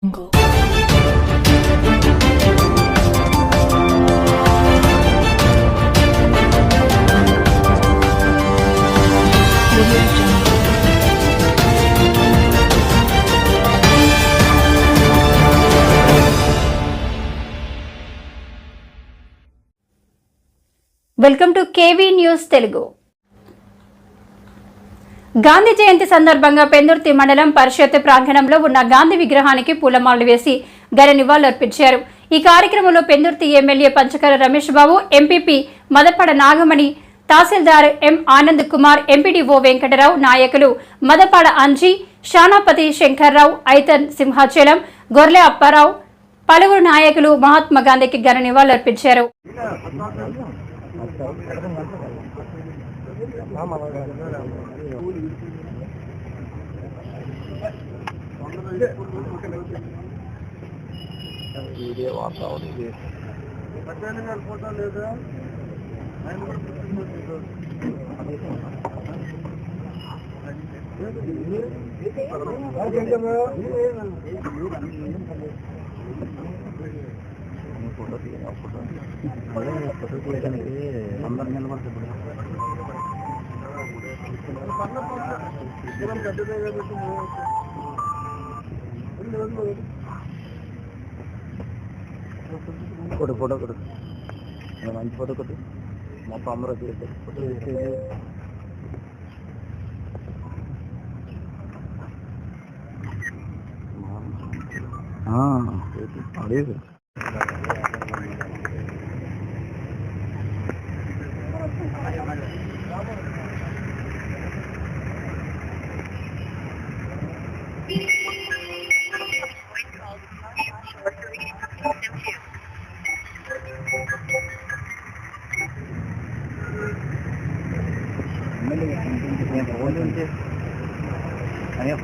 Jungle. Welcome to KV news Telugu. Gandhi Jayanti సందర్భంగా పెందుర్తి మండలం పరిషత్ ప్రాంగణంలో ఉన్న గాంధీ విగ్రహానికి పూలమాలలు వేసి ఘన నివాళులర్పించారు. ఈ కార్యక్రమంలో పెందుర్తి ఎమ్మెల్యే పంచకర రమేష్ బాబు, ఎంపీపీ మదపడ నాగమణి, తహసీల్దార్ ఎం ఆనంద్ కుమార్, ఎంపీడీఓ వెంకటరావు, నాయకులు మదపడ అంజీ, షానాపతి శంకర్రావు, ఐతన్ సింహాచలం, గొర్లె అప్పారావు, పలువురు నాయకులు మహాత్మా గాంధీకి ఘన నివాళులర్పించారు. వీడియో వాతావరణం ఫోటో లేదా ఫోటో తీయడానికి అందరు నిలబడుతుంది. ఫోటో కొడు మంచి ఫోటో కొట్టు మొత్తం అందరూ అడిగి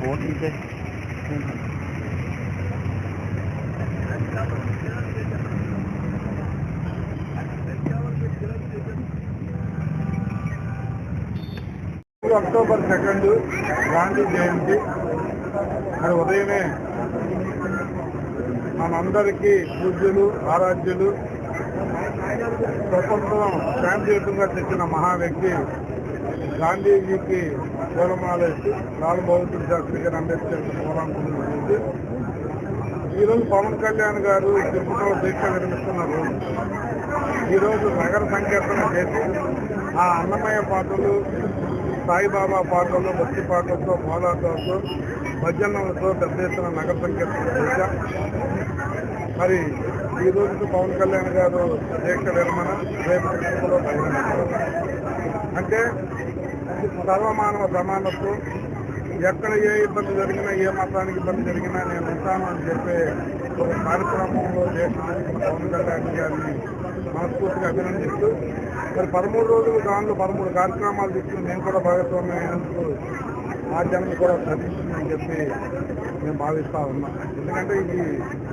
ఫోన్ తీసే అక్టోబర్ 2 గాంధీ జయంతి. మరి ఉదయమే మనందరికీ పూజ్యులు, ఆరాధ్యులు, స్వతంత్రం శాంతియుతంగా తెచ్చిన మహా వ్యక్తి గాంధీజీకి పూలమాలేసి లాల్ బహదూర్ శాస్త్రి గారు అంబేద్కర్ పూలమాలేసి ఈరోజు పవన్ కళ్యాణ్ గారు తిరుపతిలో దీక్ష నిర్మిస్తున్నారు. ఈరోజు నగర సంకీర్తన చేసి ఆ అన్నమయ్య పాటలు, సాయిబాబా పాటలు, భక్తి పాటలతో, కోలాటాలతో, భజనలతో పెద్ద ఎత్తున నగర సంకీర్తన చేశాం. మరి ఈ రోజుకి పవన్ కళ్యాణ్ గారు దీక్ష విరమణ, రేపు తిరుపతిలో బహిరంగ. అంటే సర్వమానవ సమానత్వం, ఎక్కడ ఏ ఇబ్బంది జరిగినా, ఏ మతానికి ఇబ్బంది జరిగినా నేను ఉంటాను అని చెప్పే ఒక కార్యక్రమంలో చేసిన పవన్ కళ్యాణ్ గారిని మనస్ఫూర్తిగా అభినందిస్తూ, మరి 13 రోజులు దానిలో 13 కార్యక్రమాలు తీసుకుని నేను కూడా భాగస్వామ్యం అయినందుకు ఆ జనం కూడా సాధించిందని చెప్పి నేను భావిస్తూ ఉన్నాను. ఎందుకంటే ఇది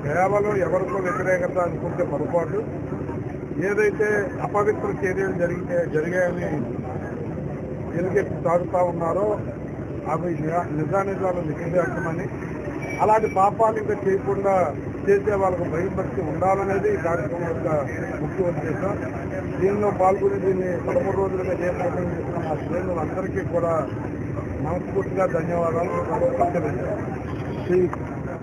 కేవలం ఎవరికో వ్యతిరేకత అనుకుంటే పొరపాటు. ఏదైతే అపవిత్ర చర్యలు జరిగాయని ఎలుగెత్తి సాగుతూ ఉన్నారో అవి నిజానిజాలు నిషేధించమని, అలాంటి పాపాలు ఇంకా చేయకుండా చేసే వాళ్ళకు భయభక్తి ఉండాలనేది ఈ కార్యక్రమం యొక్క ముఖ్య ఉద్దేశం. దీనిలో పాల్గొని దీన్ని 13 రోజులుగా జయప్రదం చేసిన మా శ్రేణులందరికీ కూడా మనస్ఫూర్తిగా ధన్యవాదాలు తెలియజేస్తాను.